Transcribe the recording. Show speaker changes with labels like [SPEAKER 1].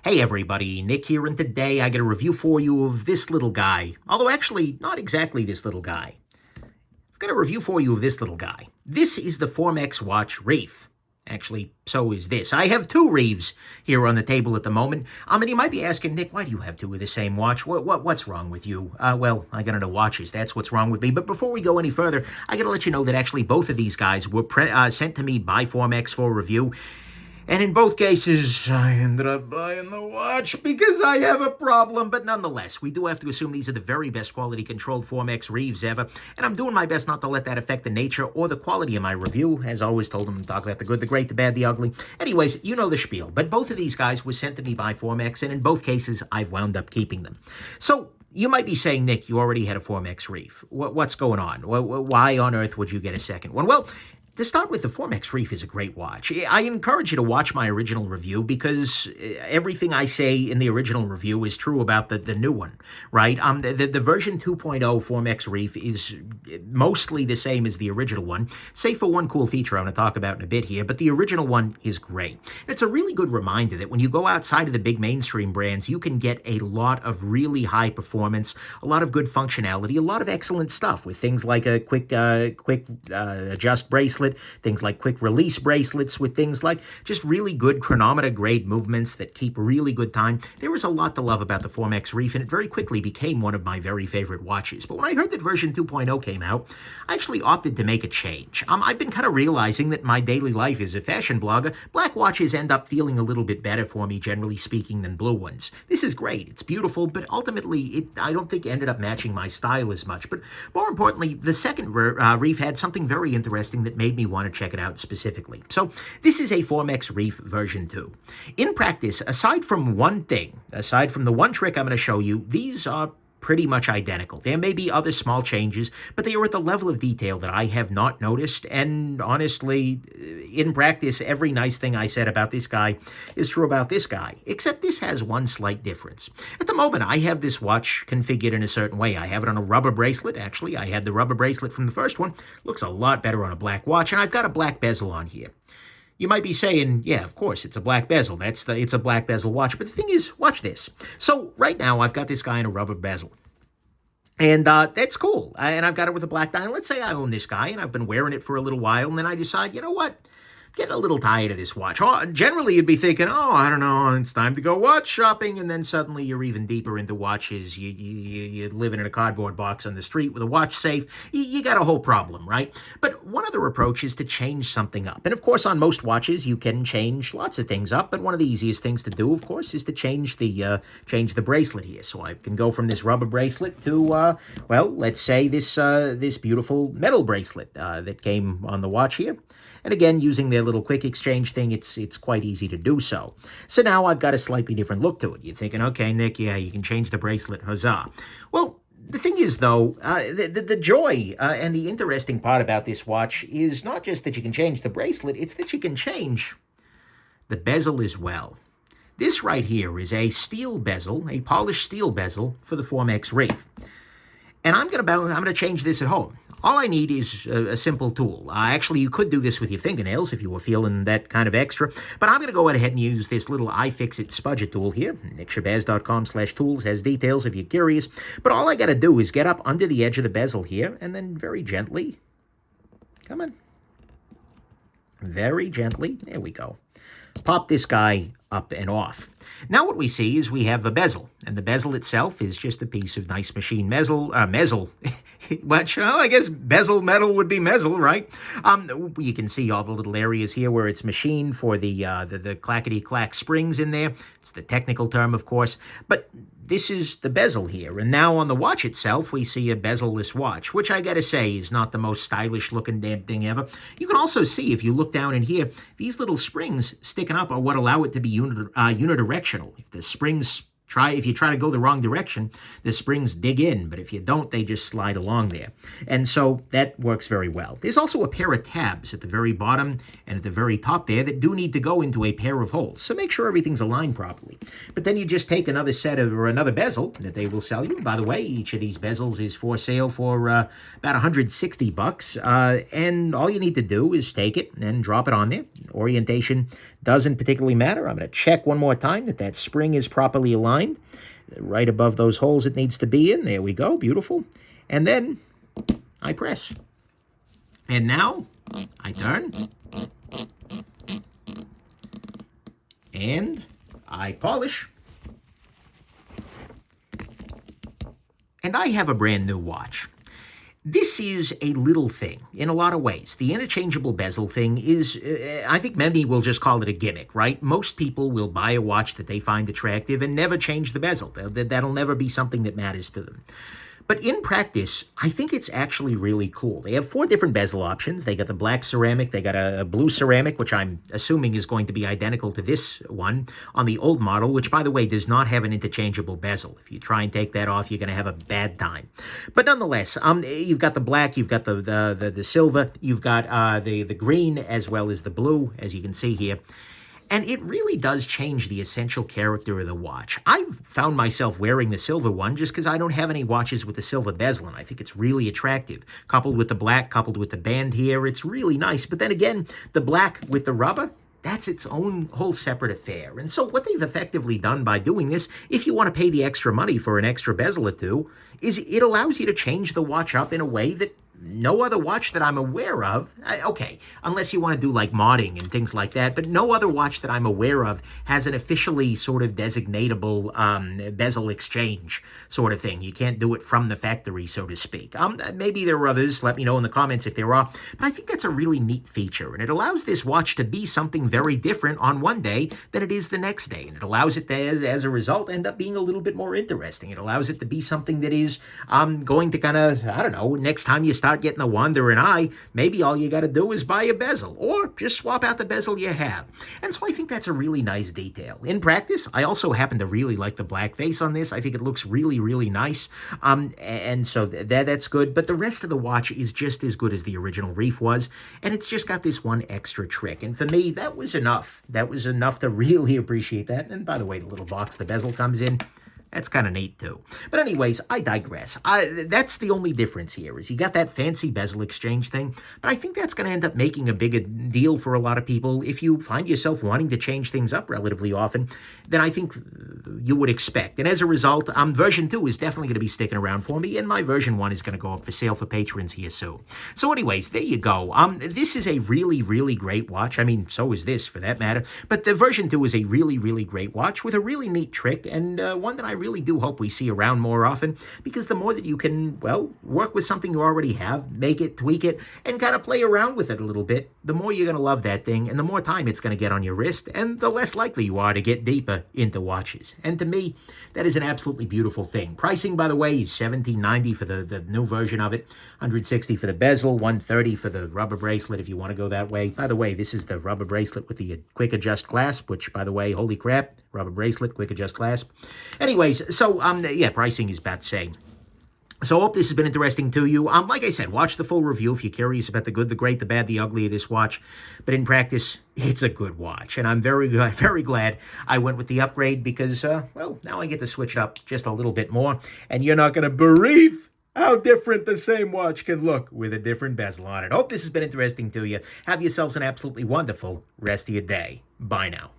[SPEAKER 1] Hey everybody, Nick here, and today I got a review for you of this little guy. Although actually, not exactly this little guy. I've got a review for you of this little guy. This is the Formex watch Reef. Actually, so is this. I have two Reefs here on the table at the moment. And you might be asking, Nick, why do you have two of the same watch? What's wrong with you? Well, I got into watches. That's what's wrong with me. But before we go any further, I got to let you know that actually both of these guys were sent to me by Formex for review. And in both cases, I ended up buying the watch because I have a problem. But nonetheless, we do have to assume these are the very best quality controlled Formex Reefs ever. And I'm doing my best not to let that affect the nature or the quality of my review. As always, told them to talk about the good, the great, the bad, the ugly. Anyways, you know the spiel. But both of these guys were sent to me by Formex, and in both cases, I've wound up keeping them. So you might be saying, Nick, you already had a Formex Reef. What's going on? Why on earth would you get a second one? Well, to start with, the Formex Reef is a great watch. I encourage you to watch my original review because everything I say in the original review is true about the new one, right? The version 2.0 Formex Reef is mostly the same as the original one, save for one cool feature I'm going to talk about in a bit here, but the original one is great. It's a really good reminder that when you go outside of the big mainstream brands, you can get a lot of really high performance, a lot of good functionality, a lot of excellent stuff with things like a quick adjust bracelet, things like quick release bracelets with things like just really good chronometer grade movements that keep really good time. There was a lot to love about the Formex Reef, and it very quickly became one of my very favorite watches. But when I heard that version 2.0 came out, I actually opted to make a change. I've been kind of realizing that in my daily life as a fashion blogger, black watches end up feeling a little bit better for me, generally speaking, than blue ones. This is great. It's beautiful, but ultimately, I don't think it ended up matching my style as much. But more importantly, the second Reef had something very interesting that made me want to check it out specifically. So this is a Formex Reef version 2. In practice, aside from the one trick I'm going to show you, these are pretty much identical. There may be other small changes, but they are at the level of detail that I have not noticed, and honestly, in practice, every nice thing I said about this guy is true about this guy, except this has one slight difference. At the moment, I have this watch configured in a certain way. I have it on a rubber bracelet. Actually, I had the rubber bracelet from the first one. Looks a lot better on a black watch, and I've got a black bezel on here. You might be saying, yeah, of course, it's a black bezel. It's a black bezel watch. But the thing is, watch this. So right now, I've got this guy in a rubber bezel. And that's cool. And I've got it with a black dial. Let's say I own this guy, and I've been wearing it for a little while, and then I decide, you know what? Getting a little tired of this watch. Generally, you'd be thinking, I don't know, it's time to go watch shopping, and then suddenly you're even deeper into watches. You're living in a cardboard box on the street with a watch safe. You got a whole problem, right? But one other approach is to change something up. And of course, on most watches, you can change lots of things up, but one of the easiest things to do, of course, is to change the bracelet here. So I can go from this rubber bracelet to, well, let's say this beautiful metal bracelet that came on the watch here. And again, using their little quick exchange thing, it's quite easy to do so. So now I've got a slightly different look to it. You're thinking, okay, Nick, yeah, you can change the bracelet, huzzah. Well, the thing is, though, the joy and the interesting part about this watch is not just that you can change the bracelet, it's that you can change the bezel as well. This right here is a steel bezel, a polished steel bezel for the Formex Reef. And I'm going to change this at home. All I need is a simple tool. Actually, you could do this with your fingernails if you were feeling that kind of extra. But I'm going to go ahead and use this little iFixit Spudget tool here. NickShabazz.com/tools has details if you're curious. But all I got to do is get up under the edge of the bezel here and then very gently, come on, very gently, there we go, pop this guy up and off. Now what we see is we have a bezel, and the bezel itself is just a piece of nice machine metal. Which, well, I guess bezel metal would be metal, right? You can see all the little areas here where it's machined for the clackety-clack springs in there. It's the technical term, of course, but this is the bezel here. And now on the watch itself, we see a bezel-less watch, which I gotta say is not the most stylish-looking damn thing ever. You can also see, if you look down in here, these little springs sticking up are what allow it to be unidirectional. If you try to go the wrong direction, the springs dig in, but if you don't, they just slide along there. And so that works very well. There's also a pair of tabs at the very bottom and at the very top there that do need to go into a pair of holes, so make sure everything's aligned properly. But then you just take another set of, or another bezel that they will sell you. By the way, each of these bezels is for sale for about $160. And all you need to do is take it and drop it on there. Orientation doesn't particularly matter. I'm going to check one more time that that spring is properly aligned. Right above those holes it needs to be in. There we go. Beautiful. And then I press. And now I turn. And I polish. And I have a brand new watch. This is a little thing in a lot of ways. The interchangeable bezel thing is, I think many will just call it a gimmick, right? Most people will buy a watch that they find attractive and never change the bezel. That'll never be something that matters to them. But in practice, I think it's actually really cool. They have 4 different bezel options. They got the black ceramic, they got a blue ceramic, which I'm assuming is going to be identical to this one on the old model, which, by the way, does not have an interchangeable bezel. If you try and take that off, you're going to have a bad time. But nonetheless, you've got the black, you've got the silver, you've got the green as well as the blue, as you can see here. And it really does change the essential character of the watch. I've found myself wearing the silver one just because I don't have any watches with the silver bezel, and I think it's really attractive. Coupled with the black, coupled with the band here, it's really nice. But then again, the black with the rubber, that's its own whole separate affair. And so what they've effectively done by doing this, if you want to pay the extra money for an extra bezel or two, is it allows you to change the watch up in a way that no other watch that I'm aware of, okay, unless you want to do like modding and things like that, but no other watch that I'm aware of has an officially sort of designatable bezel exchange sort of thing. You can't do it from the factory, so to speak. Maybe there are others. Let me know in the comments if there are. But I think that's a really neat feature, and it allows this watch to be something very different on one day than it is the next day, and it allows it to, as a result, end up being a little bit more interesting. It allows it to be something that is going to kind of, I don't know, next time you start getting a wandering eye, maybe all you got to do is buy a bezel or just swap out the bezel you have. And so I think that's a really nice detail. In practice, I also happen to really like the black face on this. I think it looks really, really nice. And so that's good. But the rest of the watch is just as good as the original Reef was. And it's just got this one extra trick. And for me, that was enough. That was enough to really appreciate that. And by the way, the little box the bezel comes in, that's kind of neat, too. But anyways, I digress. That's the only difference here, is you got that fancy bezel exchange thing, but I think that's going to end up making a bigger deal for a lot of people. If you find yourself wanting to change things up relatively often, then I think you would expect. And as a result, version 2 is definitely going to be sticking around for me, and my version 1 is going to go up for sale for patrons here soon. So anyways, there you go. This is a really, really great watch. I mean, so is this, for that matter. But the version 2 is a really, really great watch with a really neat trick, and one that I really do hope we see around more often, because the more that you can, well, work with something you already have, make it, tweak it, and kind of play around with it a little bit, the more you're going to love that thing, and the more time it's going to get on your wrist, and the less likely you are to get deeper into watches. And to me, that is an absolutely beautiful thing. Pricing, by the way, is $17.90 for the new version of it, $160 for the bezel, $130 for the rubber bracelet if you want to go that way. By the way, this is the rubber bracelet with the quick adjust clasp, which, by the way, holy crap, rubber bracelet, quick adjust clasp. Anyways, so, yeah, pricing is about the same. So I hope this has been interesting to you. Like I said, watch the full review if you're curious about the good, the great, the bad, the ugly of this watch. But in practice, it's a good watch. And I'm very glad I went with the upgrade because, well, now I get to switch it up just a little bit more. And you're not going to believe how different the same watch can look with a different bezel on it. Hope this has been interesting to you. Have yourselves an absolutely wonderful rest of your day. Bye now.